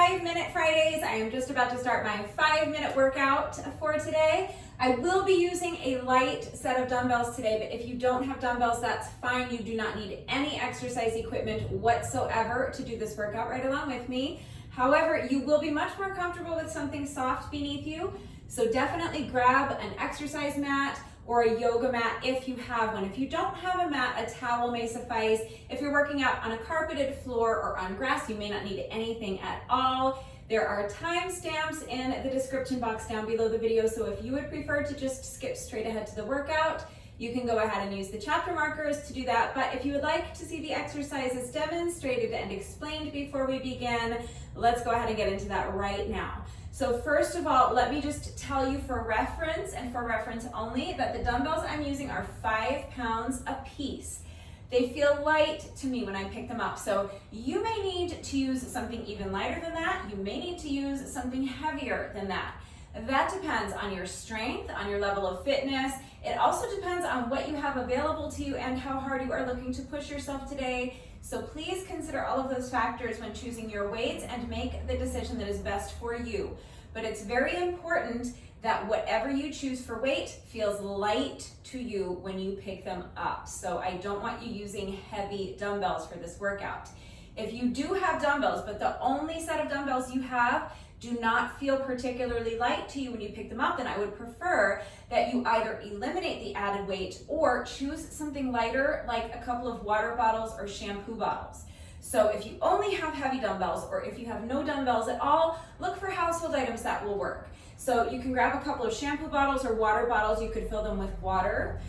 5-minute Fridays. I am just about to start my 5-minute workout for today. I will be using a light set of dumbbells today, but if you don't have dumbbells, that's fine. You do not need any exercise equipment whatsoever to do this workout right along with me. However, you will be much more comfortable with something soft beneath you. So definitely grab an exercise mat or a yoga mat if you have one. If you don't have a mat, a towel may suffice. If you're working out on a carpeted floor or on grass, you may not need anything at all. There are timestamps in the description box down below the video, so if you would prefer to just skip straight ahead to the workout, you can go ahead and use the chapter markers to do that. But if you would like to see the exercises demonstrated and explained before we begin, let's go ahead and get into that right now. So first of all, let me just tell you for reference and for reference only that the dumbbells I'm using are 5 pounds a piece. They feel light to me when I pick them up. So you may need to use something even lighter than that. You may need to use something heavier than that. That depends on your strength, on your level of fitness. It also depends on what you have available to you and how hard you are looking to push yourself today. So please consider all of those factors when choosing your weights and make the decision that is best for you. But it's very important that whatever you choose for weight feels light to you when you pick them up. So I don't want you using heavy dumbbells for this workout. If you do have dumbbells, but the only set of dumbbells you have do not feel particularly light to you when you pick them up, then I would prefer that you either eliminate the added weight or choose something lighter like a couple of water bottles or shampoo bottles. So if you only have heavy dumbbells or if you have no dumbbells at all, look for household items that will work. So you can grab a couple of shampoo bottles or water bottles. You could fill them with water.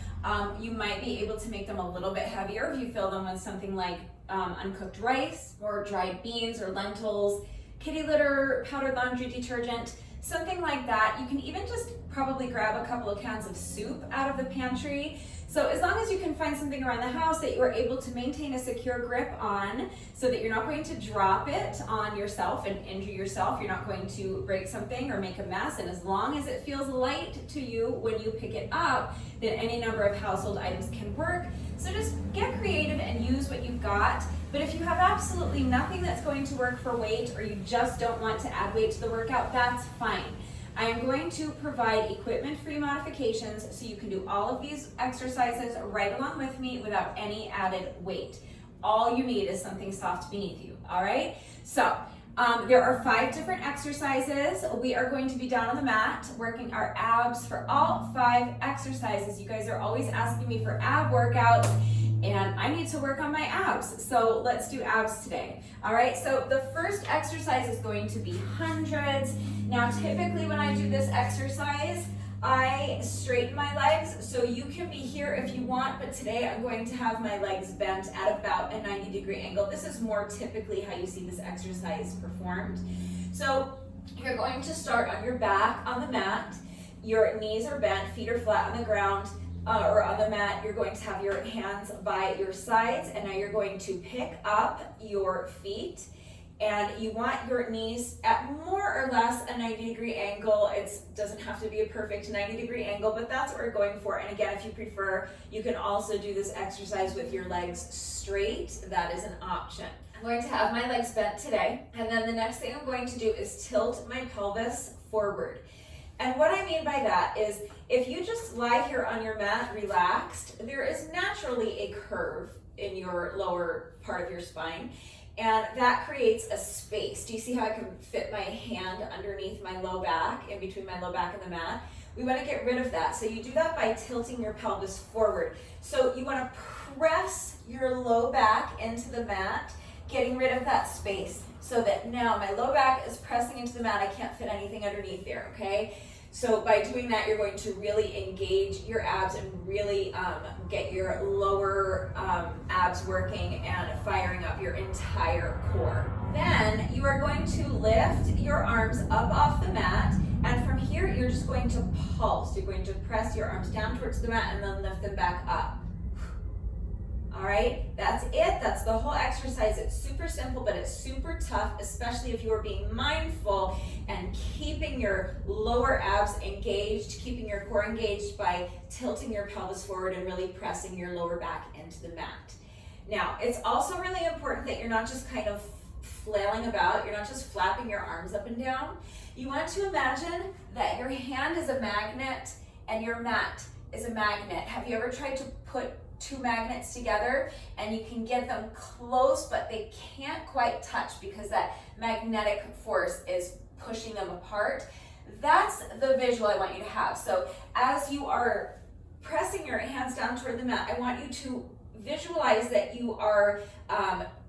You might be able to make them a little bit heavier if you fill them with something like uncooked rice or dried beans or lentils, kitty litter, powdered laundry detergent, something like that. You can even just probably grab a couple of cans of soup out of the pantry. So as long as you can find something around the house that you are able to maintain a secure grip on so that you're not going to drop it on yourself and injure yourself, you're not going to break something or make a mess, and as long as it feels light to you when you pick it up, then any number of household items can work. So just get creative and use what you've got. But if you have absolutely nothing that's going to work for weight, or you just don't want to add weight to the workout, that's fine. I am going to provide equipment-free modifications so you can do all of these exercises right along with me without any added weight. All you need is something soft beneath you, all right? So there are 5 different exercises. We are going to be down on the mat working our abs for all 5 exercises. You guys are always asking me for ab workouts, and I need to work on my abs. So let's do abs today. All right, so the first exercise is going to be hundreds. Now, typically when I do this exercise, I straighten my legs, so you can be here if you want, but today I'm going to have my legs bent at about a 90-degree angle. This is more typically how you see this exercise performed. So you're going to start on your back on the mat. Your knees are bent, feet are flat on the ground, or on the mat. You're going to have your hands by your sides, and now you're going to pick up your feet, and you want your knees at more or less a 90-degree angle. It doesn't have to be a perfect 90-degree angle, but that's what we're going for. And again, if you prefer, you can also do this exercise with your legs straight. That is an option. I'm going to have my legs bent today, and then the next thing I'm going to do is tilt my pelvis forward. And what I mean by that is if you just lie here on your mat relaxed, there is naturally a curve in your lower part of your spine, and that creates a space. Do you see how I can fit my hand underneath my low back, in between my low back and the mat? We want to get rid of that. So you do that by tilting your pelvis forward. So you want to press your low back into the mat, getting rid of that space, so that now my low back is pressing into the mat. I can't fit anything underneath there, okay? So by doing that, you're going to really engage your abs and really get your lower abs working and firing up your entire core. Then you are going to lift your arms up off the mat, and from here, you're just going to pulse. You're going to press your arms down towards the mat and then lift them back up. All right, that's it. That's the whole exercise. It's super simple, but it's super tough, especially if you are being mindful and keeping your lower abs engaged, keeping your core engaged by tilting your pelvis forward and really pressing your lower back into the mat. Now, it's also really important that you're not just kind of flailing about. You're not just flapping your arms up and down. You want to imagine that your hand is a magnet and your mat is a magnet. Have you ever tried to put two magnets together and you can get them close, but they can't quite touch because that magnetic force is pushing them apart? That's the visual I want you to have. So as you are pressing your hands down toward the mat, I want you to visualize that you are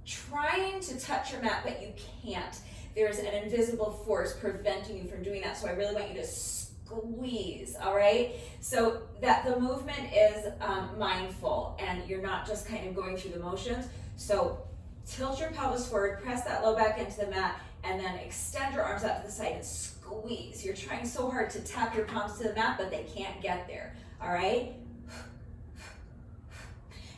trying to touch your mat, but you can't. There's an invisible force preventing you from doing that. So I really want you to squeeze, all right? So that the movement is mindful and you're not just kind of going through the motions. So tilt your pelvis forward, press that low back into the mat, and then extend your arms out to the side and squeeze. You're trying so hard to tap your palms to the mat, but they can't get there, all right?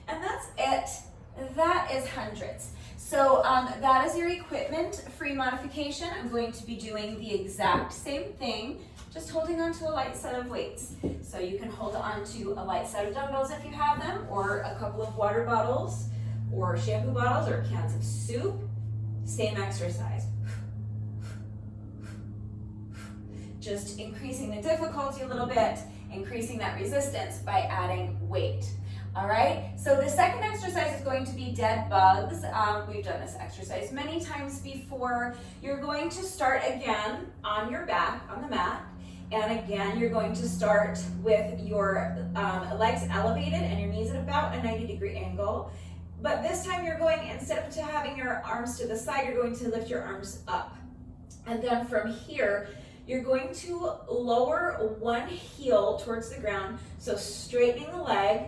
And that's it. That is hundreds. So that is your equipment-free modification. I'm going to be doing the exact same thing, just holding on to a light set of weights. So you can hold on to a light set of dumbbells if you have them, or a couple of water bottles, or shampoo bottles, or cans of soup. Same exercise. Just increasing the difficulty a little bit, increasing that resistance by adding weight. All right, so the second exercise is going to be dead bugs. We've done this exercise many times before. You're going to start again on your back, on the mat. And again, you're going to start with your legs elevated and your knees at about a 90-degree angle. But this time you're going, instead of having your arms to the side, you're going to lift your arms up. And then from here, you're going to lower one heel towards the ground. So straightening the leg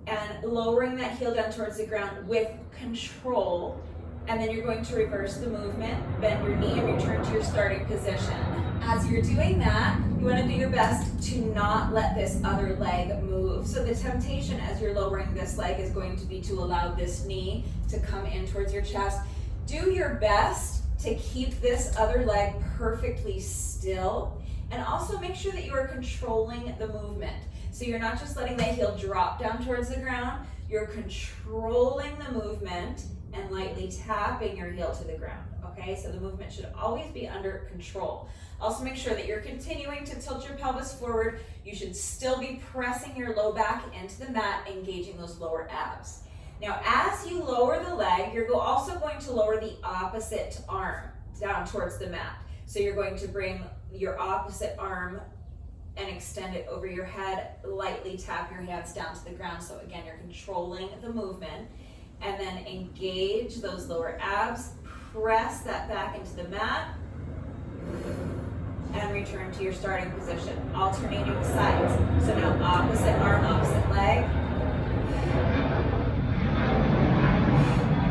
and lowering that heel down towards the ground with control. And then you're going to reverse the movement, bend your knee and return to your starting position. As you're doing that, you want to do your best to not let this other leg move. So the temptation as you're lowering this leg is going to be to allow this knee to come in towards your chest. Do your best to keep this other leg perfectly still, and also make sure that you are controlling the movement. So you're not just letting the heel drop down towards the ground, you're controlling the movement and lightly tapping your heel to the ground, okay? So the movement should always be under control. Also make sure that you're continuing to tilt your pelvis forward. You should still be pressing your low back into the mat, engaging those lower abs. Now, as you lower the leg, you're also going to lower the opposite arm down towards the mat. So you're going to bring your opposite arm and extend it over your head, lightly tap your hands down to the ground. So again, you're controlling the movement, and then engage those lower abs, press that back into the mat, and return to your starting position, alternating sides. So now opposite arm, opposite leg.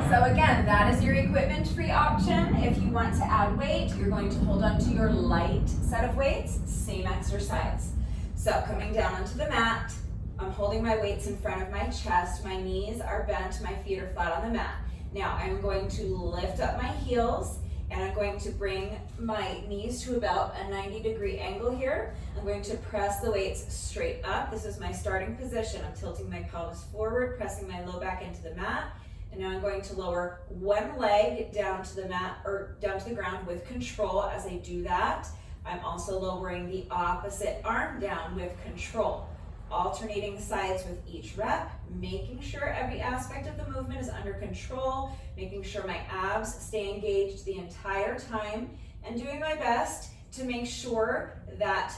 So again, that is your equipment-free option. If you want to add weight, you're going to hold on to your light set of weights, same exercise. So coming down onto the mat, I'm holding my weights in front of my chest, my knees are bent, my feet are flat on the mat. Now I'm going to lift up my heels, and I'm going to bring my knees to about a 90-degree angle here. I'm going to press the weights straight up. This is my starting position. I'm tilting my pelvis forward, pressing my low back into the mat. And now I'm going to lower one leg down to the mat, or down to the ground with control. As I do that, I'm also lowering the opposite arm down with control. Alternating sides with each rep, making sure every aspect of the movement is under control, making sure my abs stay engaged the entire time, and doing my best to make sure that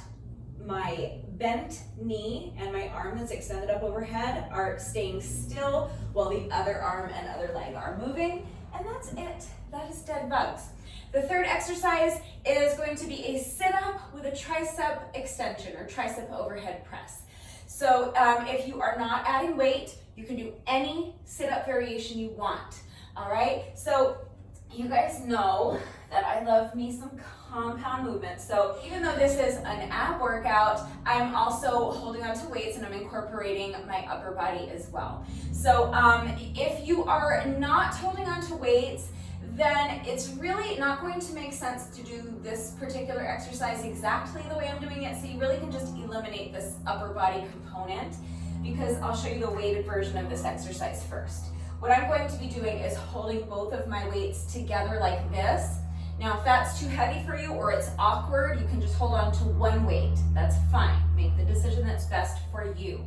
my bent knee and my arm that's extended up overhead are staying still while the other arm and other leg are moving. And that's it. That is dead bugs. The third exercise is going to be a sit-up with a tricep extension or tricep overhead press. So if you are not adding weight, you can do any sit-up variation you want, all right? So you guys know that I love me some compound movement. So even though this is an ab workout, I'm also holding on to weights and I'm incorporating my upper body as well. So if you are not holding on to weights, then it's really not going to make sense to do this particular exercise exactly the way I'm doing it. So you really can just eliminate this upper body component, because I'll show you the weighted version of this exercise first. What I'm going to be doing is holding both of my weights together like this. Now, if that's too heavy for you or it's awkward, you can just hold on to one weight. That's fine. Make the decision that's best for you.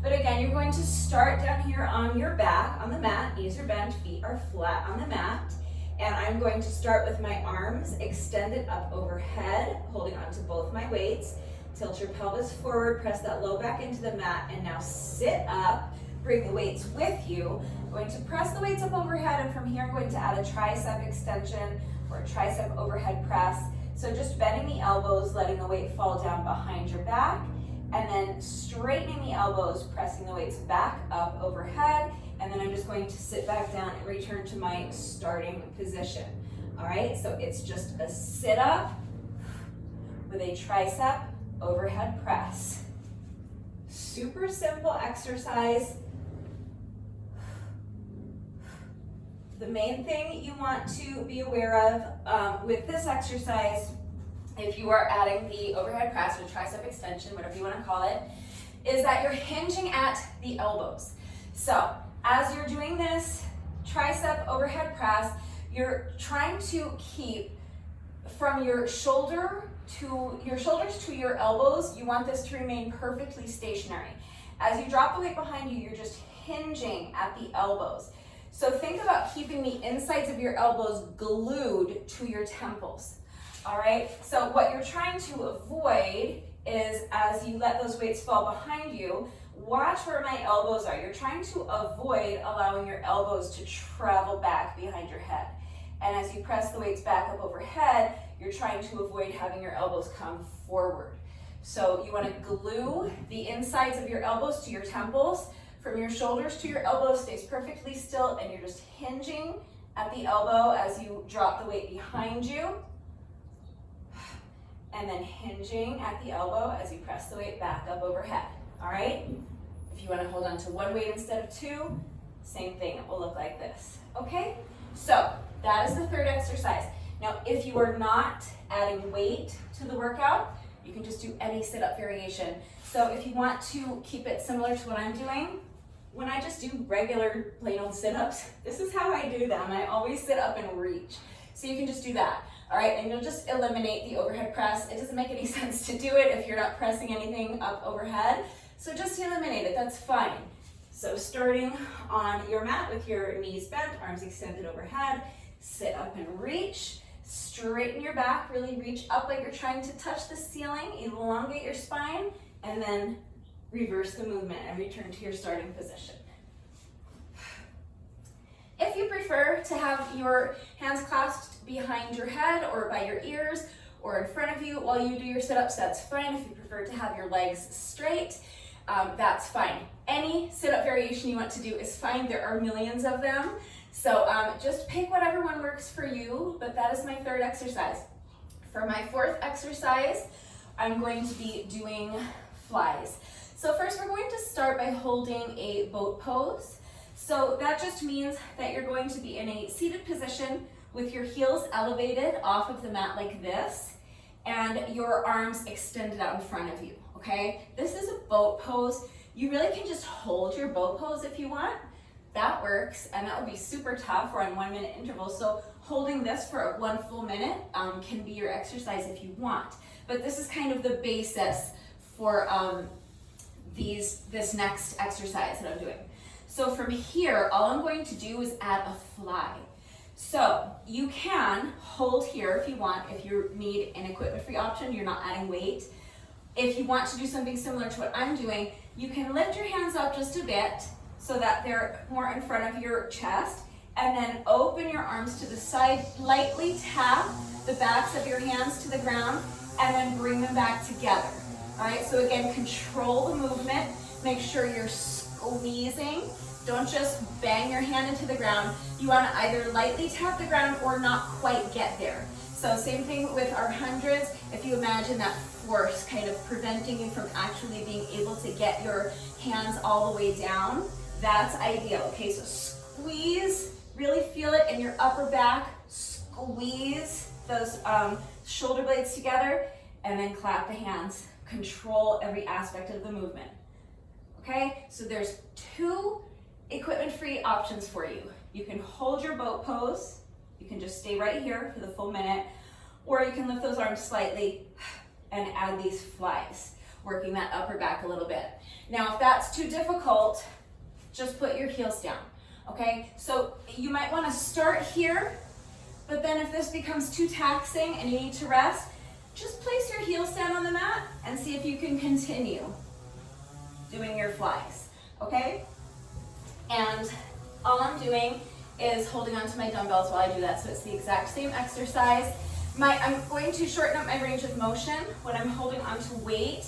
But again, you're going to start down here on your back, on the mat. Knees are bent, feet are flat on the mat. And I'm going to start with my arms extended up overhead, holding on to both my weights. Tilt your pelvis forward, press that low back into the mat, and now sit up. Bring the weights with you. I'm going to press the weights up overhead, and from here I'm going to add a tricep extension or a tricep overhead press. So just bending the elbows, letting the weight fall down behind your back, and then straightening the elbows, pressing the weights back up overhead, and then I'm just going to sit back down and return to my starting position. All right, so it's just a sit up with a tricep overhead press. Super simple exercise. The main thing you want to be aware of with this exercise, if you are adding the overhead press or tricep extension, whatever you want to call it, is that you're hinging at the elbows. So as you're doing this tricep overhead press, you're trying to keep from your shoulders to your elbows. You want this to remain perfectly stationary. As you drop the weight behind you, you're just hinging at the elbows. So think about keeping the insides of your elbows glued to your temples. All right, so what you're trying to avoid is, as you let those weights fall behind you, watch where my elbows are. You're trying to avoid allowing your elbows to travel back behind your head. And as you press the weights back up overhead, you're trying to avoid having your elbows come forward. So you want to glue the insides of your elbows to your temples. From your shoulders to your elbows stays perfectly still, and you're just hinging at the elbow as you drop the weight behind you. And then hinging at the elbow as you press the weight back up overhead. All right? If you want to hold on to one weight instead of two, same thing. It will look like this. Okay? So that is the third exercise. Now, if you are not adding weight to the workout, you can just do any sit-up variation. So if you want to keep it similar to what I'm doing, when I just do regular plain old sit-ups, this is how I do them. I always sit up and reach. So you can just do that. All right, and you'll just eliminate the overhead press. It doesn't make any sense to do it if you're not pressing anything up overhead. So just eliminate it, that's fine. So starting on your mat with your knees bent, arms extended overhead, sit up and reach. Straighten your back, really reach up like you're trying to touch the ceiling, elongate your spine, and then reverse the movement and return to your starting position. If you prefer to have your hands clasped behind your head or by your ears or in front of you while you do your sit-ups, that's fine. If you prefer to have your legs straight, that's fine. Any sit-up variation you want to do is fine. There are millions of them. So just pick whatever one works for you, but that is my third exercise. For my fourth exercise, I'm going to be doing flies. So first we're going to start by holding a boat pose. So that just means that you're going to be in a seated position with your heels elevated off of the mat like this, and your arms extended out in front of you, okay? This is a boat pose. You really can just hold your boat pose if you want. That works, and that would be super tough. We're on 1 minute intervals, so holding this for 1 full minute can be your exercise if you want. But this is kind of the basis for this next exercise that I'm doing. So from here, all I'm going to do is add a fly. So you can hold here if you want, if you need an equipment-free option, you're not adding weight. If you want to do something similar to what I'm doing, you can lift your hands up just a bit so that they're more in front of your chest, and then open your arms to the side, lightly tap the backs of your hands to the ground, and then bring them back together. All right, so again, control the movement. Make sure you're squeezing. Don't just bang your hand into the ground. You want to either lightly tap the ground or not quite get there. So same thing with our hundreds. If you imagine that force kind of preventing you from actually being able to get your hands all the way down, that's ideal. Okay, so squeeze, really feel it in your upper back. Squeeze those shoulder blades together, and then clap the hands. Control every aspect of the movement. Okay, so there's 2 equipment-free options for you. You can hold your boat pose. You can just stay right here for the full minute, or you can lift those arms slightly and add these flies, working that upper back a little bit. Now, if that's too difficult, just put your heels down, okay? So you might want to start here, but then if this becomes too taxing and you need to rest, just place your heels down on the mat and see if you can continue doing your flies, okay? And all I'm doing is holding onto my dumbbells while I do that, so it's the exact same exercise. I'm going to shorten up my range of motion when I'm holding onto weight.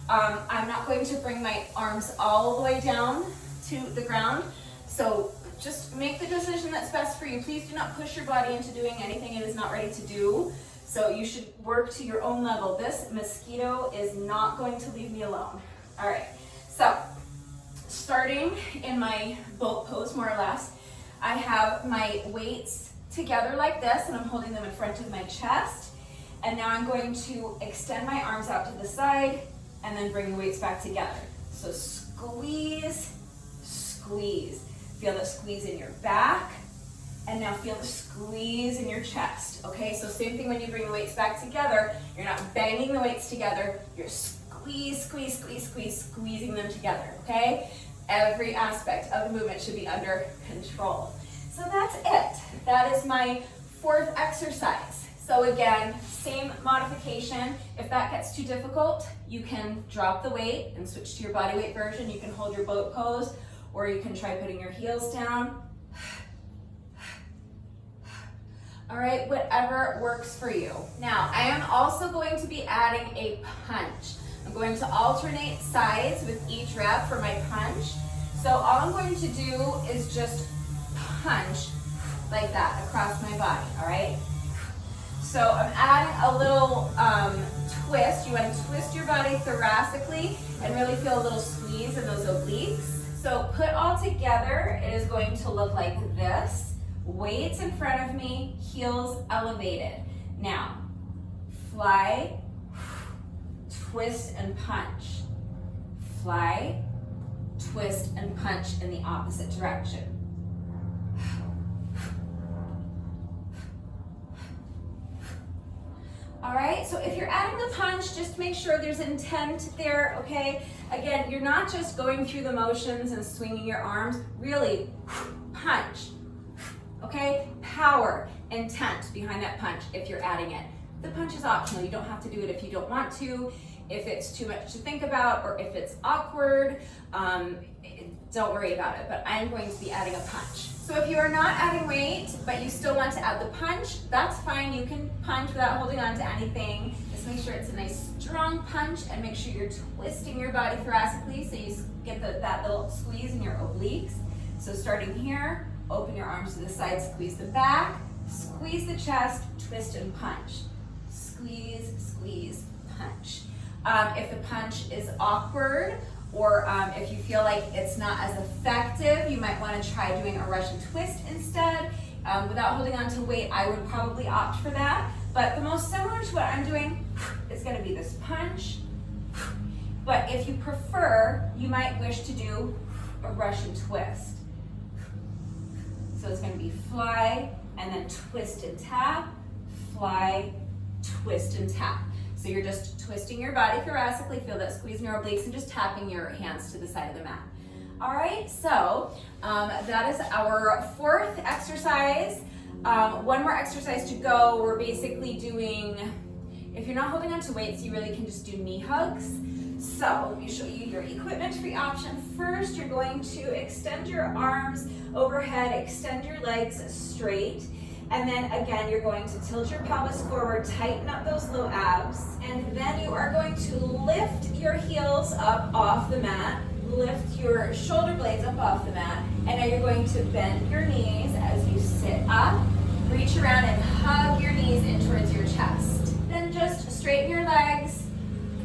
I'm not going to bring my arms all the way down to the ground, so just make the decision that's best for you. Please do not push your body into doing anything it is not ready to do, so you should work to your own level. This mosquito is not going to leave me alone. All right, so starting in my boat pose, more or less, I have my weights together like this, and I'm holding them in front of my chest. And now I'm going to extend my arms out to the side and then bring the weights back together. So squeeze, squeeze. Feel the squeeze in your back, and now feel the squeeze in your chest, okay? So same thing when you bring the weights back together. You're not banging the weights together, you're squeeze, squeeze, squeeze, squeeze, squeezing them together, okay? Every aspect of the movement should be under control. So that's it. That is my fourth exercise. So again, same modification. If that gets too difficult, you can drop the weight and switch to your body weight version. You can hold your boat pose, or you can try putting your heels down. All right, whatever works for you. Now, I am also going to be adding a punch. I'm going to alternate sides with each rep for my punch. So all I'm going to do is just punch like that across my body, all right? So I'm adding a little twist. You want to twist your body thoracically and really feel a little squeeze in those obliques. So put all together, it is going to look like this. Weights in front of me, heels elevated. Now, fly, twist and punch. Fly, twist and punch in the opposite direction. All right, so if you're adding the punch, just make sure there's intent there, okay? Again, you're not just going through the motions and swinging your arms, really punch, okay? Power, intent behind that punch if you're adding it. The punch is optional. You don't have to do it if you don't want to. If it's too much to think about or if it's awkward, don't worry about it, but I'm going to be adding a punch. So if you are not adding weight, but you still want to add the punch, that's fine. You can punch without holding on to anything. Just make sure it's a nice strong punch and make sure you're twisting your body thoracically so you get that little squeeze in your obliques. So starting here, open your arms to the side, squeeze the back, squeeze the chest, twist and punch. Squeeze, squeeze, punch. If the punch is awkward, or if you feel like it's not as effective, you might want to try doing a Russian twist instead. Without holding on to weight, I would probably opt for that. But the most similar to what I'm doing is going to be this punch. But if you prefer, you might wish to do a Russian twist. So it's going to be fly, and then twist and tap, fly, twist and tap. So you're just twisting your body thoracically, feel that squeeze in your obliques, and just tapping your hands to the side of the mat. All right, so that is our fourth exercise. One more exercise to go. We're basically doing, if you're not holding on to weights, you really can just do knee hugs. So let me show you your equipment-free option. First, you're going to extend your arms overhead, extend your legs straight. And then again, you're going to tilt your pelvis forward, tighten up those low abs, and then you are going to lift your heels up off the mat, lift your shoulder blades up off the mat, and now you're going to bend your knees as you sit up, reach around and hug your knees in towards your chest. Then just straighten your legs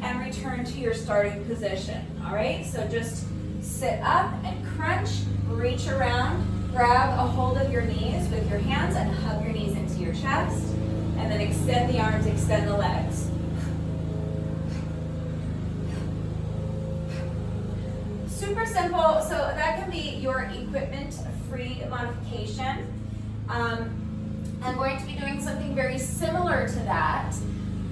and return to your starting position, all right? So just sit up and crunch, reach around, grab a hold of your knees with your hands and hug your knees into your chest, and then extend the arms, extend the legs. Super super simple. So that can be your equipment-free modification. I'm going to be doing something very similar to that,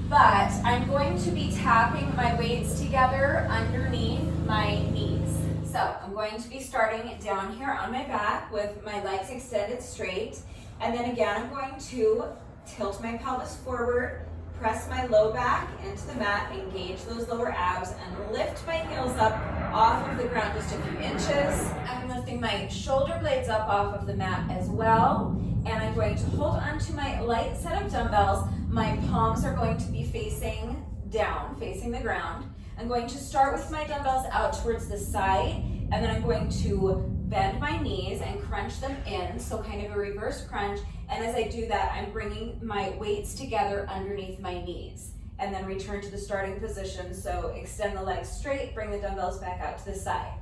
but I'm going to be tapping my weights together underneath my knees. So I'm going to be starting down here on my back with my legs extended straight. And then again, I'm going to tilt my pelvis forward, press my low back into the mat, engage those lower abs, and lift my heels up off of the ground just a few inches. I'm lifting my shoulder blades up off of the mat as well. And I'm going to hold onto my light set of dumbbells. My palms are going to be facing down, facing the ground. I'm going to start with my dumbbells out towards the side, and then I'm going to bend my knees and crunch them in, so kind of a reverse crunch. And as I do that, I'm bringing my weights together underneath my knees, and then return to the starting position. So extend the legs straight, bring the dumbbells back out to the side.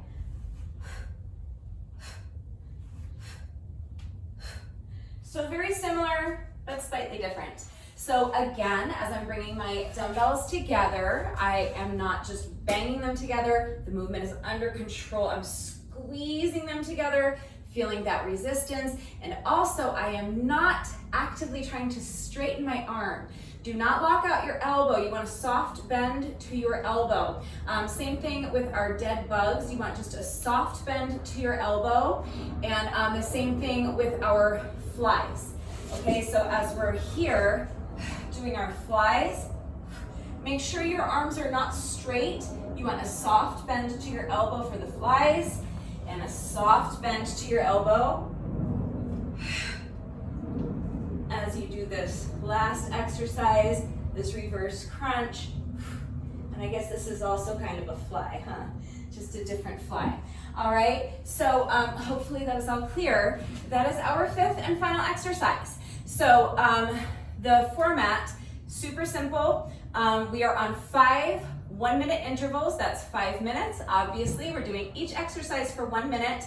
So very similar, but slightly different. So again, as I'm bringing my dumbbells together, I am not just banging them together. The movement is under control. I'm squeezing them together, feeling that resistance. And also, I am not actively trying to straighten my arm. Do not lock out your elbow. You want a soft bend to your elbow. Same thing with our dead bugs. You want just a soft bend to your elbow. And the same thing with our flies. Okay, so as we're here doing our flies, make sure your arms are not straight. You want a soft bend to your elbow for the flies and a soft bend to your elbow as you do this last exercise, this reverse crunch. And I guess this is also kind of a fly, huh? Just a different fly. All right, so hopefully that is all clear. That is our fifth and final exercise. So the format, super simple. We are on 5 1-minute intervals. That's 5 minutes. Obviously, we're doing each exercise for 1 minute.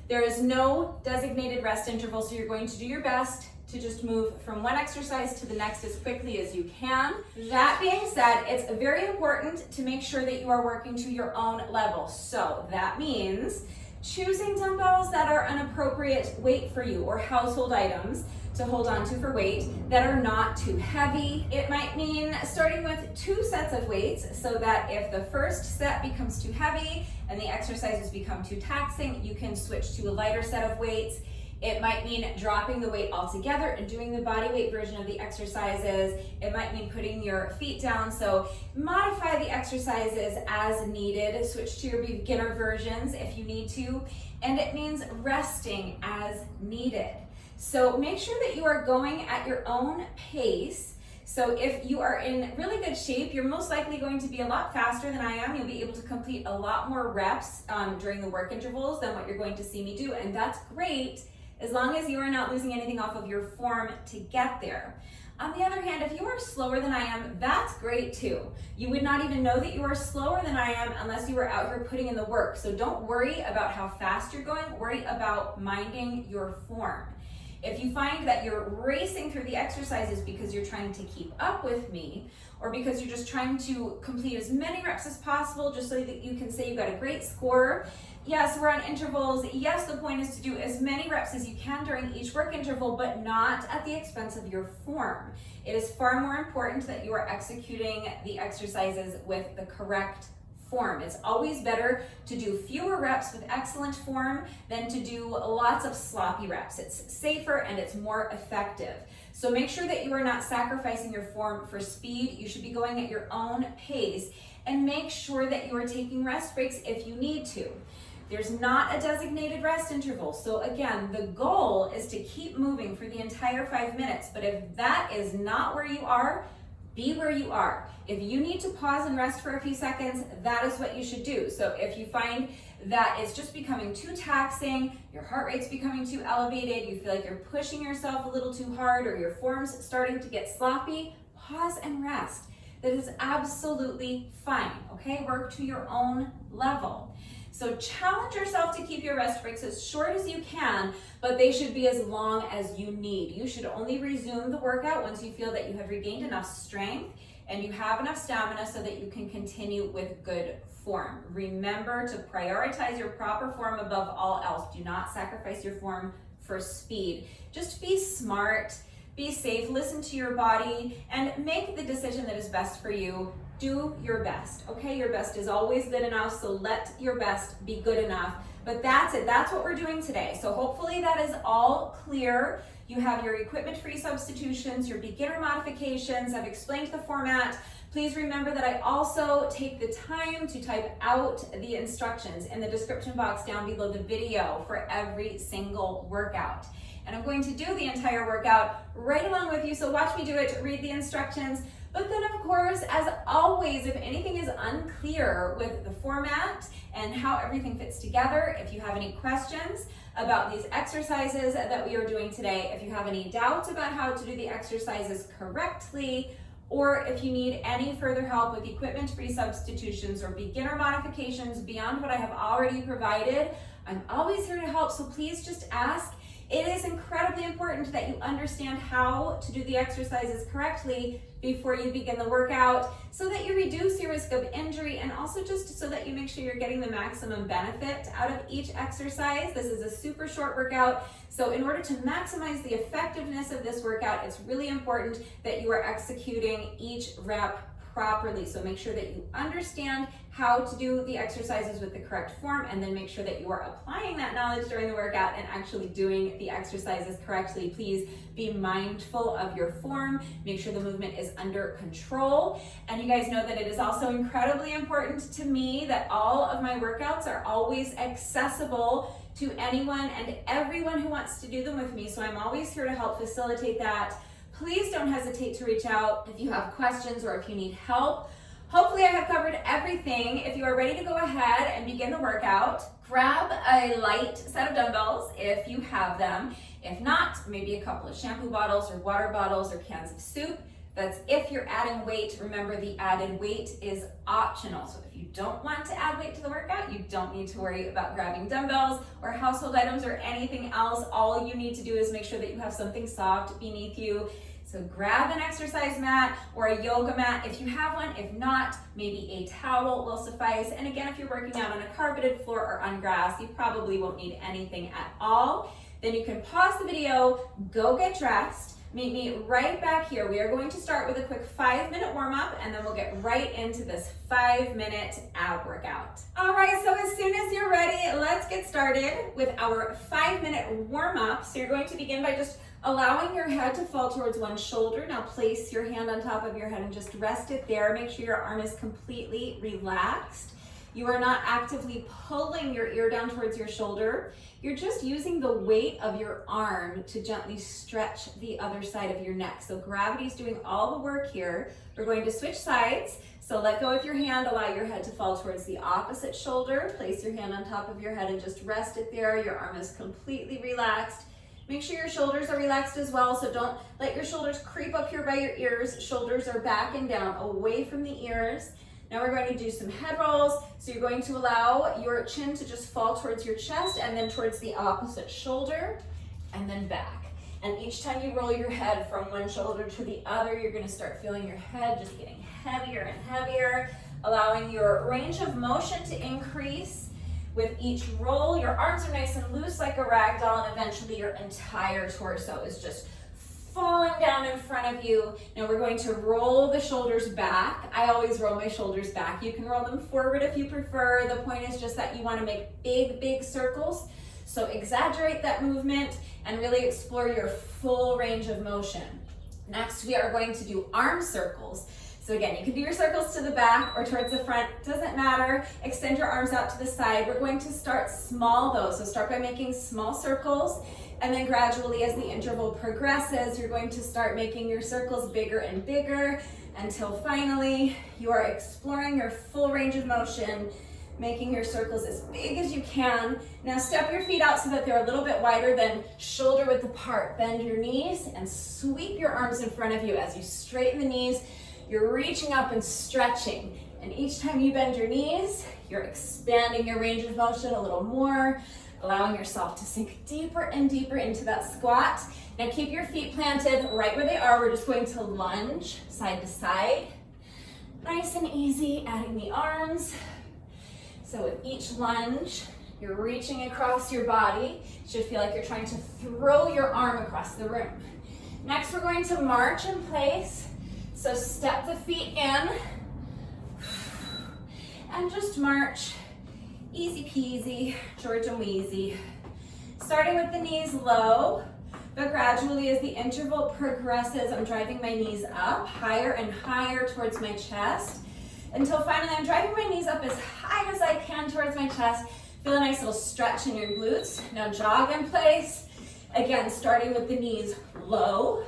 There is no designated rest interval, so you're going to do your best to just move from one exercise to the next as quickly as you can. That being said, it's very important to make sure that you are working to your own level. So that means choosing dumbbells that are an appropriate weight for you, or household items to hold on to for weight that are not too heavy. It might mean starting with 2 sets of weights, so that if the first set becomes too heavy and the exercises become too taxing, you can switch to a lighter set of weights. It might mean dropping the weight altogether and doing the body weight version of the exercises. It might mean putting your feet down. So modify the exercises as needed. Switch to your beginner versions if you need to. And it means resting as needed. So make sure that you are going at your own pace. So if you are in really good shape, you're most likely going to be a lot faster than I am. You'll be able to complete a lot more reps during the work intervals than what you're going to see me do. And that's great, as long as you are not losing anything off of your form to get there. On the other hand, if you are slower than I am, that's great too. You would not even know that you are slower than I am unless you were out here putting in the work. So don't worry about how fast you're going, worry about minding your form. If you find that you're racing through the exercises because you're trying to keep up with me, or because you're just trying to complete as many reps as possible just so that you can say you got a great score, yes, we're on intervals. Yes, the point is to do as many reps as you can during each work interval, but not at the expense of your form. It is far more important that you are executing the exercises with the correct form. It's always better to do fewer reps with excellent form than to do lots of sloppy reps. It's safer and it's more effective. So make sure that you are not sacrificing your form for speed. You should be going at your own pace, and make sure that you are taking rest breaks if you need to. There's not a designated rest interval. So again, the goal is to keep moving for the entire 5 minutes. But if that is not where you are, be where you are. If you need to pause and rest for a few seconds, that is what you should do. So if you find that it's just becoming too taxing, your heart rate's becoming too elevated, you feel like you're pushing yourself a little too hard, or your form's starting to get sloppy, pause and rest. That is absolutely fine, okay? Work to your own level. So challenge yourself to keep your rest breaks as short as you can, but they should be as long as you need. You should only resume the workout once you feel that you have regained enough strength and you have enough stamina so that you can continue with good form. Remember to prioritize your proper form above all else. Do not sacrifice your form for speed. Just be smart, be safe, listen to your body, and make the decision that is best for you. Do your best, okay? Your best is always good enough, so let your best be good enough. But that's it, that's what we're doing today. So hopefully that is all clear. You have your equipment-free substitutions, your beginner modifications. I've explained the format. Please remember that I also take the time to type out the instructions in the description box down below the video for every single workout. And I'm going to do the entire workout right along with you, so watch me do it, read the instructions. But then of course, as always, if anything is unclear with the format and how everything fits together, if you have any questions about these exercises that we are doing today, if you have any doubts about how to do the exercises correctly, or if you need any further help with equipment-free substitutions or beginner modifications beyond what I have already provided, I'm always here to help, so please just ask. It is incredibly important that you understand how to do the exercises correctly before you begin the workout so that you reduce your risk of injury, and also just so that you make sure you're getting the maximum benefit out of each exercise. This is a super short workout, so in order to maximize the effectiveness of this workout, it's really important that you are executing each rep properly. So make sure that you understand how to do the exercises with the correct form, and then make sure that you are applying that knowledge during the workout and actually doing the exercises correctly. Please be mindful of your form. Make sure the movement is under control. And you guys know that it is also incredibly important to me that all of my workouts are always accessible to anyone and everyone who wants to do them with me. So I'm always here to help facilitate that. Please don't hesitate to reach out if you have questions or if you need help. Hopefully I have covered everything. If you are ready to go ahead and begin the workout, grab a light set of dumbbells if you have them. If not, maybe a couple of shampoo bottles or water bottles or cans of soup. That's if you're adding weight. Remember, the added weight is optional. So if you don't want to add weight to the workout, you don't need to worry about grabbing dumbbells or household items or anything else. All you need to do is make sure that you have something soft beneath you. So grab an exercise mat or a yoga mat if you have one. If not, maybe a towel will suffice. And again, if you're working out on a carpeted floor or on grass, you probably won't need anything at all. Then you can pause the video, go get dressed, meet me right back here. We are going to start with a quick 5-minute warm-up, and then we'll get right into this 5-minute ab workout. All right, so as soon as you're ready, let's get started with our 5-minute warm-up. So you're going to begin by just allowing your head to fall towards one shoulder. Now place your hand on top of your head and just rest it there. Make sure your arm is completely relaxed. You are not actively pulling your ear down towards your shoulder. You're just using the weight of your arm to gently stretch the other side of your neck. So gravity is doing all the work here. We're going to switch sides. So let go of your hand, allow your head to fall towards the opposite shoulder. Place your hand on top of your head and just rest it there. Your arm is completely relaxed. Make sure your shoulders are relaxed as well, so don't let your shoulders creep up here by your ears. Shoulders are back and down, away from the ears. Now we're going to do some head rolls. So you're going to allow your chin to just fall towards your chest and then towards the opposite shoulder and then back. And each time you roll your head from one shoulder to the other, you're going to start feeling your head just getting heavier and heavier, allowing your range of motion to increase. With each roll, your arms are nice and loose like a rag doll, and eventually your entire torso is just falling down in front of you. Now we're going to roll the shoulders back. I always roll my shoulders back. You can roll them forward if you prefer. The point is just that you want to make big, big circles. So exaggerate that movement and really explore your full range of motion. Next, we are going to do arm circles. So again, you can do your circles to the back or towards the front, doesn't matter. Extend your arms out to the side. We're going to start small though. So start by making small circles, and then gradually as the interval progresses, you're going to start making your circles bigger and bigger until finally you are exploring your full range of motion, making your circles as big as you can. Now step your feet out so that they're a little bit wider than shoulder width apart. Bend your knees and sweep your arms in front of you. As you straighten the knees, you're reaching up and stretching. And each time you bend your knees, you're expanding your range of motion a little more, allowing yourself to sink deeper and deeper into that squat. Now keep your feet planted right where they are. We're just going to lunge side to side Nice and easy, adding the arms. So with each lunge, you're reaching across your body. You should feel like you're trying to throw your arm across the room. Next, we're going to march in place. So step the feet in and just march. Easy peasy, George and Wheezy. Starting with the knees low, but gradually as the interval progresses, I'm driving my knees up higher and higher towards my chest until finally I'm driving my knees up as high as I can towards my chest. Feel a nice little stretch in your glutes. Now jog in place. Again, starting with the knees low,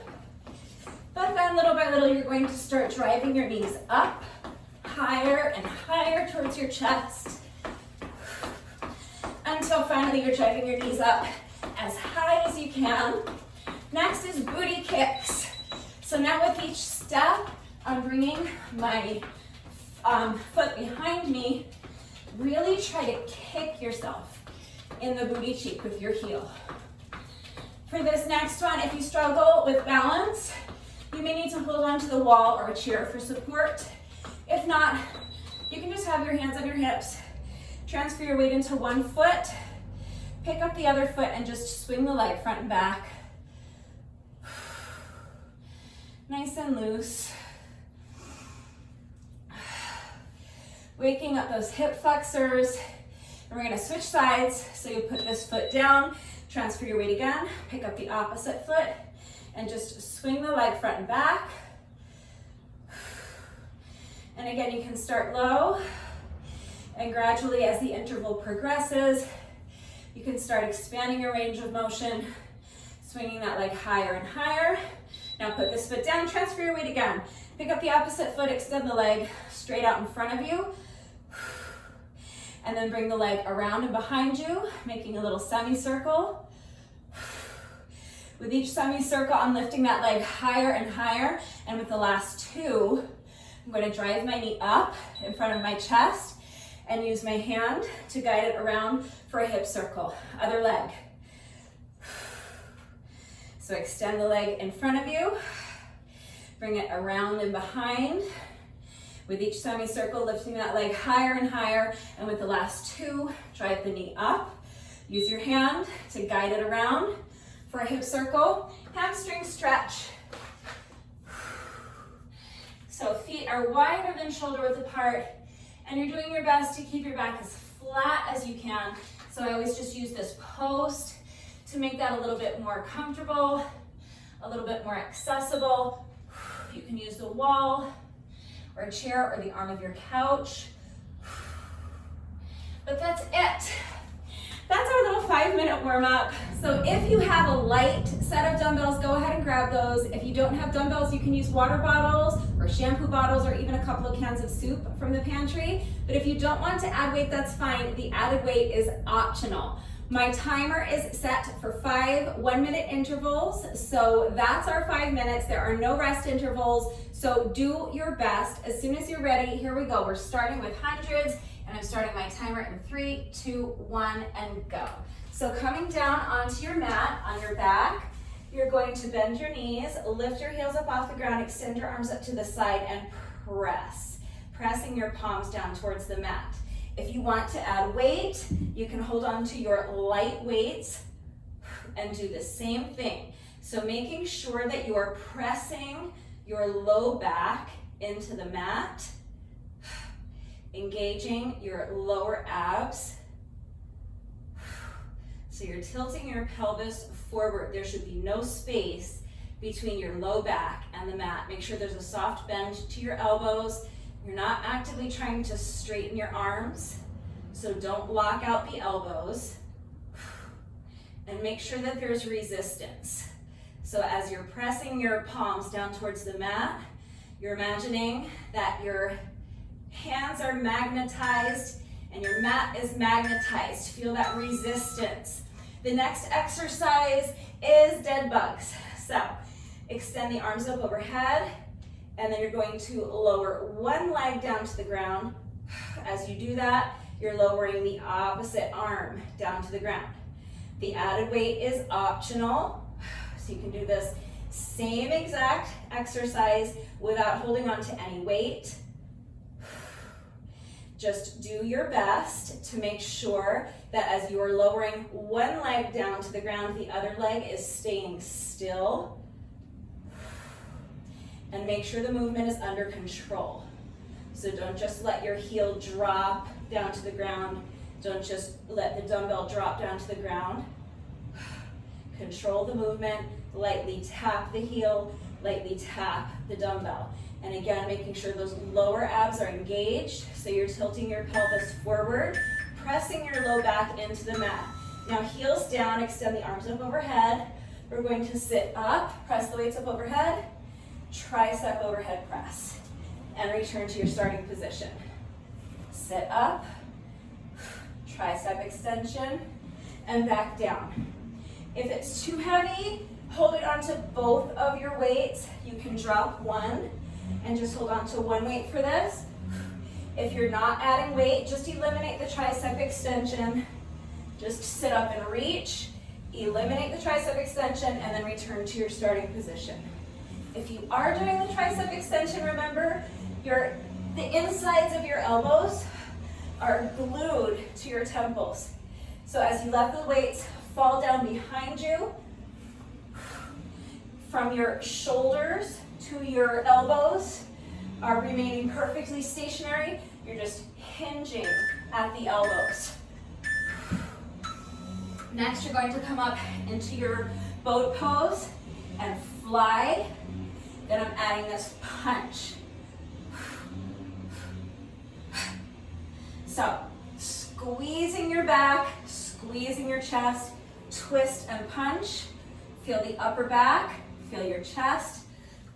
but then little by little, you're going to start driving your knees up higher and higher towards your chest until finally you're driving your knees up as high as you can. Next is booty kicks. So now with each step, I'm bringing my foot behind me. Really try to kick yourself in the booty cheek with your heel. For this next one, if you struggle with balance, you may need to hold on to the wall or a chair for support. If not, you can just have your hands on your hips, transfer your weight into one foot, pick up the other foot and just swing the leg front and back. Nice and loose. Waking up those hip flexors. And we're gonna switch sides. So you put this foot down, transfer your weight again, pick up the opposite foot, and just swing the leg front and back. And again, you can start low, and gradually as the interval progresses, you can start expanding your range of motion, swinging that leg higher and higher. Now put this foot down, transfer your weight again. Pick up the opposite foot, extend the leg straight out in front of you. And then bring the leg around and behind you, making a little semicircle. With each semicircle, I'm lifting that leg higher and higher. And with the last two, I'm going to drive my knee up in front of my chest and use my hand to guide it around for a hip circle. Other leg. So extend the leg in front of you, bring it around and behind. With each semicircle, lifting that leg higher and higher, and with the last two, drive the knee up. Use your hand to guide it around for a hip circle. Hamstring stretch. So feet are wider than shoulder width apart, and you're doing your best to keep your back as flat as you can. So I always just use this post to make that a little bit more comfortable, a little bit more accessible. You can use the wall or a chair or the arm of your couch. But that's it. That's our little 5-minute warm up. So if you have a light set of dumbbells, go ahead and grab those. If you don't have dumbbells, you can use water bottles or shampoo bottles or even a couple of cans of soup from the pantry. But if you don't want to add weight, that's fine. The added weight is optional. My timer is set for 5 1-minute intervals. So that's our 5 minutes. There are no rest intervals. So do your best. As soon as you're ready, here we go. We're starting with hundreds. And I'm starting my timer in 3, 2, 1, and go. So coming down onto your mat, on your back, you're going to bend your knees, lift your heels up off the ground, extend your arms up to the side, and press. Pressing your palms down towards the mat. If you want to add weight, you can hold on to your light weights and do the same thing. So making sure that you are pressing your low back into the mat, engaging your lower abs. So you're tilting your pelvis forward. There should be no space between your low back and the mat. Make sure there's a soft bend to your elbows. You're not actively trying to straighten your arms, so don't lock out the elbows. And make sure that there's resistance. So as you're pressing your palms down towards the mat, you're imagining that your hands are magnetized and your mat is magnetized. Feel that resistance. The next exercise is dead bugs. So extend the arms up overhead, and then you're going to lower one leg down to the ground. As you do that, you're lowering the opposite arm down to the ground. The added weight is optional, so you can do this same exact exercise without holding on to any weight. Just do your best to make sure that as you are lowering one leg down to the ground, the other leg is staying still. And make sure the movement is under control. So don't just let your heel drop down to the ground. Don't just let the dumbbell drop down to the ground. Control the movement, lightly tap the heel, lightly tap the dumbbell. And again, making sure those lower abs are engaged, so you're tilting your pelvis forward, pressing your low back into the mat. Now heels down, extend the arms up overhead. We're going to sit up, press the weights up overhead, tricep overhead press, and return to your starting position. Sit up, tricep extension, and back down. If it's too heavy, hold it onto both of your weights. You can drop one and just hold on to one weight for this. If you're not adding weight, just eliminate the tricep extension. Just sit up and reach, eliminate the tricep extension, and then return to your starting position. If you are doing the tricep extension, remember, the insides of your elbows are glued to your temples. So as you let the weights fall down behind you, from your shoulders to your elbows are remaining perfectly stationary. You're just hinging at the elbows. Next, you're going to come up into your boat pose and fly. Then I'm adding this punch. So, squeezing your back, squeezing your chest, twist and punch. Feel the upper back, feel your chest,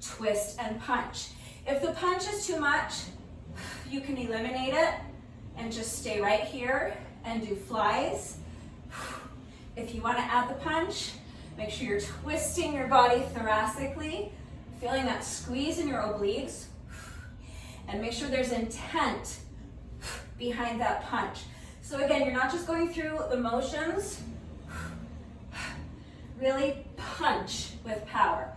twist and punch. If the punch is too much, you can eliminate it and just stay right here and do flies. If you want to add the punch, make sure you're twisting your body thoracically, feeling that squeeze in your obliques, and make sure there's intent behind that punch. So again, you're not just going through the motions, really punch with power.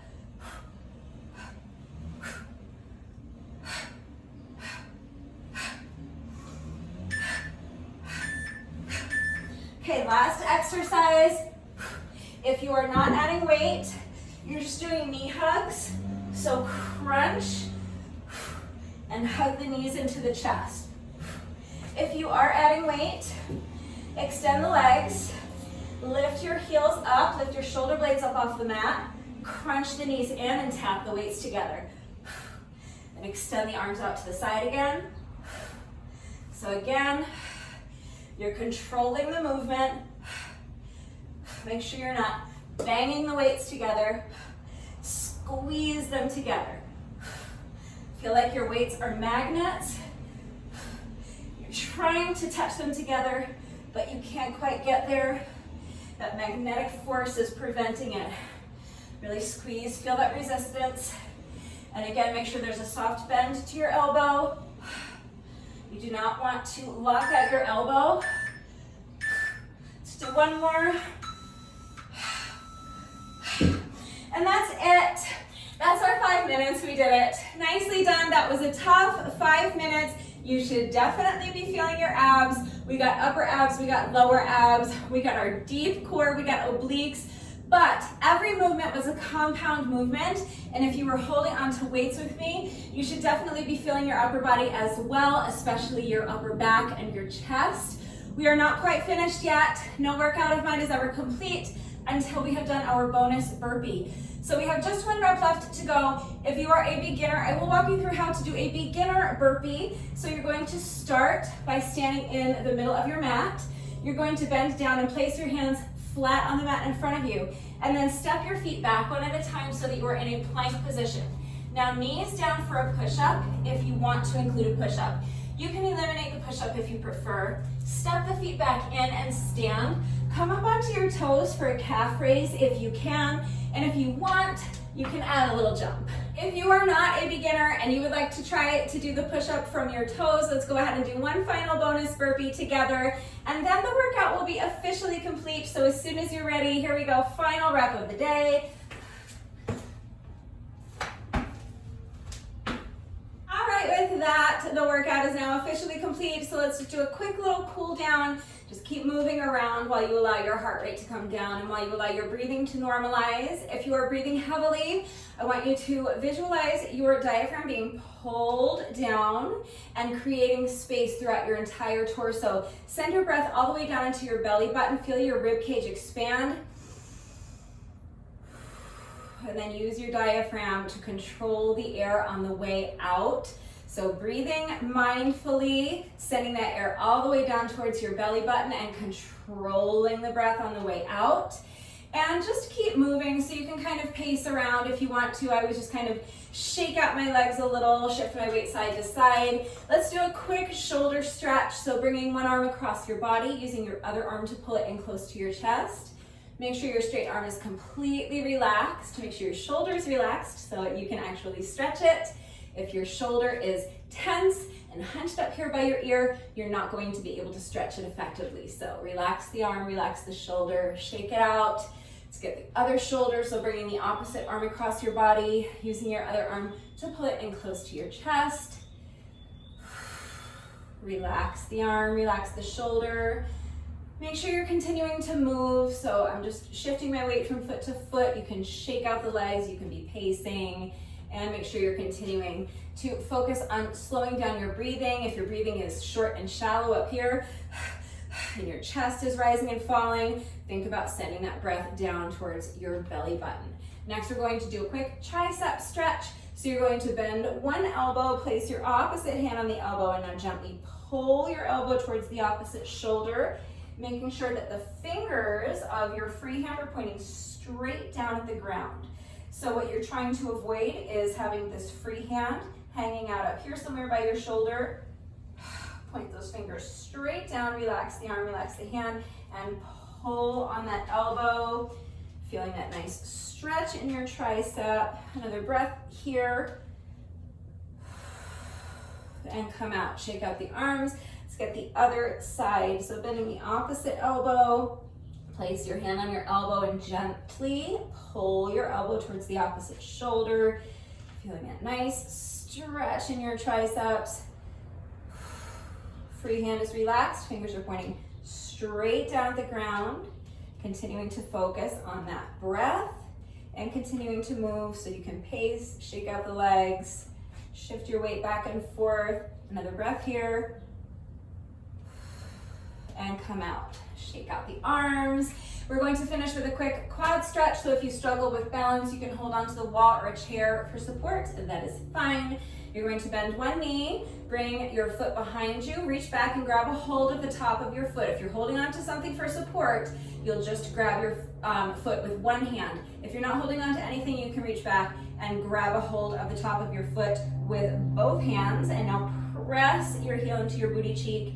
Okay, last exercise. If you are not adding weight, you're just doing knee hugs. So crunch and hug the knees into the chest. If you are adding weight, extend the legs, lift your heels up, lift your shoulder blades up off the mat, crunch the knees in and tap the weights together. And extend the arms out to the side again. So again, you're controlling the movement. Make sure you're not banging the weights together. Squeeze them together. Feel like your weights are magnets. You're trying to touch them together, but you can't quite get there. That magnetic force is preventing it. Really squeeze, feel that resistance. And again, make sure there's a soft bend to your elbow. You do not want to lock out your elbow. Let's do one more. And that's it. That's our 5 minutes. We did it. Nicely done. That was a tough 5 minutes. You should definitely be feeling your abs. We got upper abs, we got lower abs, we got our deep core, we got obliques. But every movement was a compound movement, and if you were holding onto weights with me, you should definitely be feeling your upper body as well, especially your upper back and your chest. We are not quite finished yet. No workout of mine is ever complete until we have done our bonus burpee. So we have just 1 rep left to go. If you are a beginner, I will walk you through how to do a beginner burpee. So you're going to start by standing in the middle of your mat. You're going to bend down and place your hands flat on the mat in front of you, and then step your feet back one at a time so that you are in a plank position. Now knees down for a push-up if you want to include a push-up. You can eliminate the push-up if you prefer. Step the feet back in and stand. Come up onto your toes for a calf raise if you can, and if you want, you can add a little jump. If you are not a beginner and you would like to try to do the push-up from your toes, let's go ahead and do one final bonus burpee together, and then the workout will be officially complete. So as soon as you're ready, here we go, final rep of the day. All right, with that the workout is now officially complete, so let's just do a quick little cool down. Just keep moving around while you allow your heart rate to come down and while you allow your breathing to normalize. If you are breathing heavily, I want you to visualize your diaphragm being pulled down and creating space throughout your entire torso. Send your breath all the way down into your belly button. Feel your rib cage expand. And then use your diaphragm to control the air on the way out. So breathing mindfully, sending that air all the way down towards your belly button and controlling the breath on the way out. And just keep moving so you can kind of pace around if you want to. I would just kind of shake out my legs a little, shift my weight side to side. Let's do a quick shoulder stretch. So bringing one arm across your body, using your other arm to pull it in close to your chest. Make sure your straight arm is completely relaxed. Make sure your shoulder is relaxed so you can actually stretch it. If your shoulder is tense and hunched up here by your ear, you're not going to be able to stretch it effectively. So relax the arm, relax the shoulder, shake it out. Let's get the other shoulder, so bringing the opposite arm across your body, using your other arm to pull it in close to your chest. Relax the arm, relax the shoulder. Make sure you're continuing to move. So I'm just shifting my weight from foot to foot. You can shake out the legs, you can be pacing, and make sure you're continuing to focus on slowing down your breathing. If your breathing is short and shallow up here, and your chest is rising and falling, think about sending that breath down towards your belly button. Next, we're going to do a quick tricep stretch. So you're going to bend one elbow, place your opposite hand on the elbow, and now gently pull your elbow towards the opposite shoulder, making sure that the fingers of your free hand are pointing straight down at the ground. So what you're trying to avoid is having this free hand hanging out up here somewhere by your shoulder. Point those fingers straight down, relax the arm, relax the hand, and pull on that elbow. Feeling that nice stretch in your tricep. Another breath here. And come out, shake out the arms. Let's get the other side. So bending the opposite elbow. Place your hand on your elbow and gently pull your elbow towards the opposite shoulder. Feeling that nice stretch in your triceps. Free hand is relaxed, fingers are pointing straight down at the ground. Continuing to focus on that breath and continuing to move so you can pace, shake out the legs, shift your weight back and forth. Another breath here. And come out. Shake out the arms. We're going to finish with a quick quad stretch. So if you struggle with balance, you can hold onto the wall or a chair for support, and that is fine. You're going to bend one knee, bring your foot behind you, reach back and grab a hold of the top of your foot. If you're holding onto something for support, you'll just grab your foot with one hand. If you're not holding onto anything, you can reach back and grab a hold of the top of your foot with both hands, and now press your heel into your booty cheek.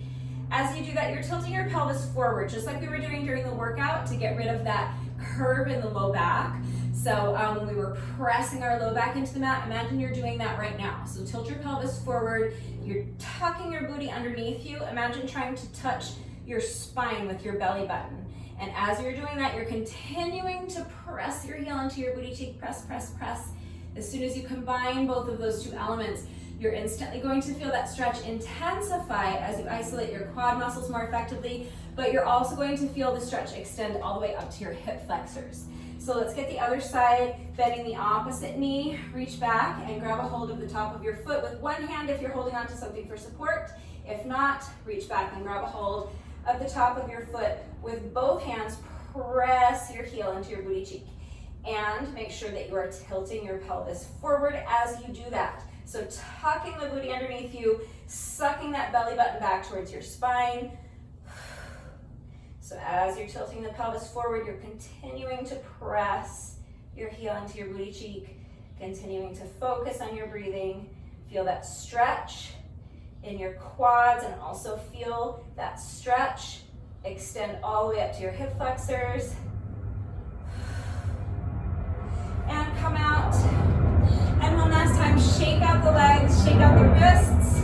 As you do that, you're tilting your pelvis forward, just like we were doing during the workout to get rid of that curve in the low back. So when we were pressing our low back into the mat, imagine you're doing that right now. So tilt your pelvis forward, you're tucking your booty underneath you. Imagine trying to touch your spine with your belly button. And as you're doing that, you're continuing to press your heel into your booty cheek, press, press, press. As soon as you combine both of those two elements, you're instantly going to feel that stretch intensify as you isolate your quad muscles more effectively, but you're also going to feel the stretch extend all the way up to your hip flexors. So let's get the other side, bending the opposite knee, reach back and grab a hold of the top of your foot with one hand if you're holding onto something for support. If not, reach back and grab a hold of the top of your foot with both hands. Press your heel into your booty cheek and make sure that you are tilting your pelvis forward as you do that. So tucking the booty underneath you, sucking that belly button back towards your spine. So as you're tilting the pelvis forward, you're continuing to press your heel into your booty cheek, continuing to focus on your breathing. Feel that stretch in your quads and also feel that stretch extend all the way up to your hip flexors. And come out. And one last time, shake out the legs, shake out the wrists,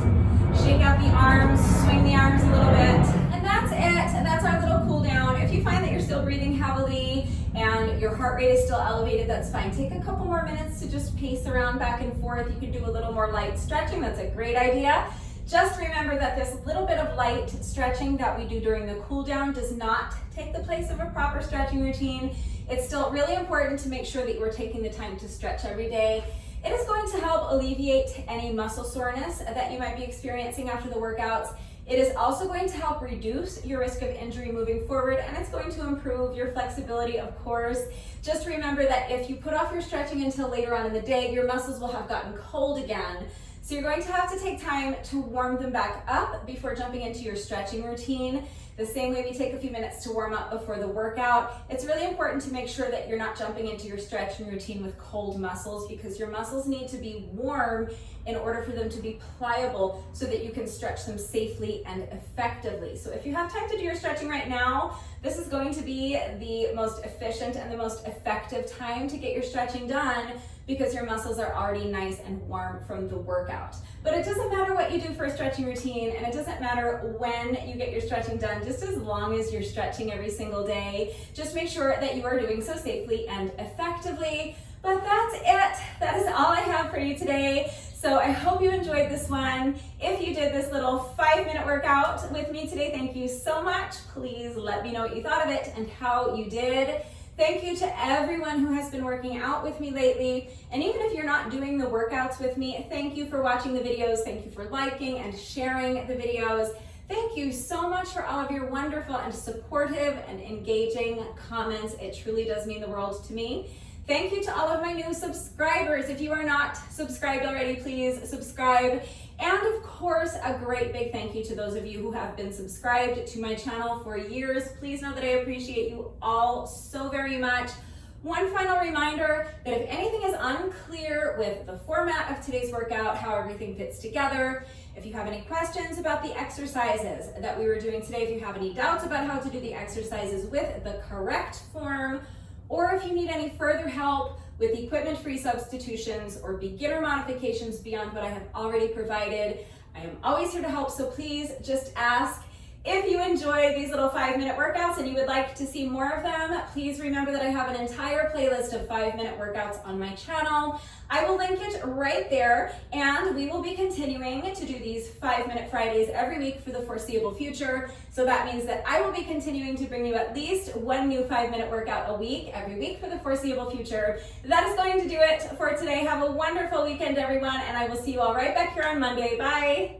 shake out the arms, swing the arms a little bit. And that's it. That's our little cool down. If you find that you're still breathing heavily and your heart rate is still elevated, that's fine. Take a couple more minutes to just pace around back and forth. You can do a little more light stretching. That's a great idea. Just remember that this little bit of light stretching that we do during the cool down does not take the place of a proper stretching routine. It's still really important to make sure that you are taking the time to stretch every day. It is going to help alleviate any muscle soreness that you might be experiencing after the workouts. It is also going to help reduce your risk of injury moving forward, and it's going to improve your flexibility, of course. Just remember that if you put off your stretching until later on in the day, your muscles will have gotten cold again. So you're going to have to take time to warm them back up before jumping into your stretching routine. The same way we take a few minutes to warm up before the workout. It's really important to make sure that you're not jumping into your stretching routine with cold muscles, because your muscles need to be warm in order for them to be pliable so that you can stretch them safely and effectively. So if you have time to do your stretching right now, this is going to be the most efficient and the most effective time to get your stretching done, because your muscles are already nice and warm from the workout. But it doesn't matter what you do for a stretching routine, and it doesn't matter when you get your stretching done, just as long as you're stretching every single day. Just make sure that you are doing so safely and effectively. But that's it. That is all I have for you today. So I hope you enjoyed this one. If you did this little 5-minute workout with me today, thank you so much. Please let me know what you thought of it and how you did. Thank you to everyone who has been working out with me lately. And even if you're not doing the workouts with me, thank you for watching the videos. Thank you for liking and sharing the videos. Thank you so much for all of your wonderful and supportive and engaging comments. It truly does mean the world to me. Thank you to all of my new subscribers. If you are not subscribed already, please subscribe. And of course, a great big thank you to those of you who have been subscribed to my channel for years. Please know that I appreciate you all so very much. One final reminder that if anything is unclear with the format of today's workout, how everything fits together, if you have any questions about the exercises that we were doing today, if you have any doubts about how to do the exercises with the correct form, or if you need any further help with equipment-free substitutions or beginner modifications beyond what I have already provided, I am always here to help, so please just ask. If you enjoy these little 5-minute workouts and you would like to see more of them, please remember that I have an entire playlist of 5-minute workouts on my channel. I will link it right there, and we will be continuing to do these 5-minute Fridays every week for the foreseeable future. So that means that I will be continuing to bring you at least one new 5-minute workout a week, every week for the foreseeable future. That is going to do it for today. Have a wonderful weekend, everyone, and I will see you all right back here on Monday. Bye.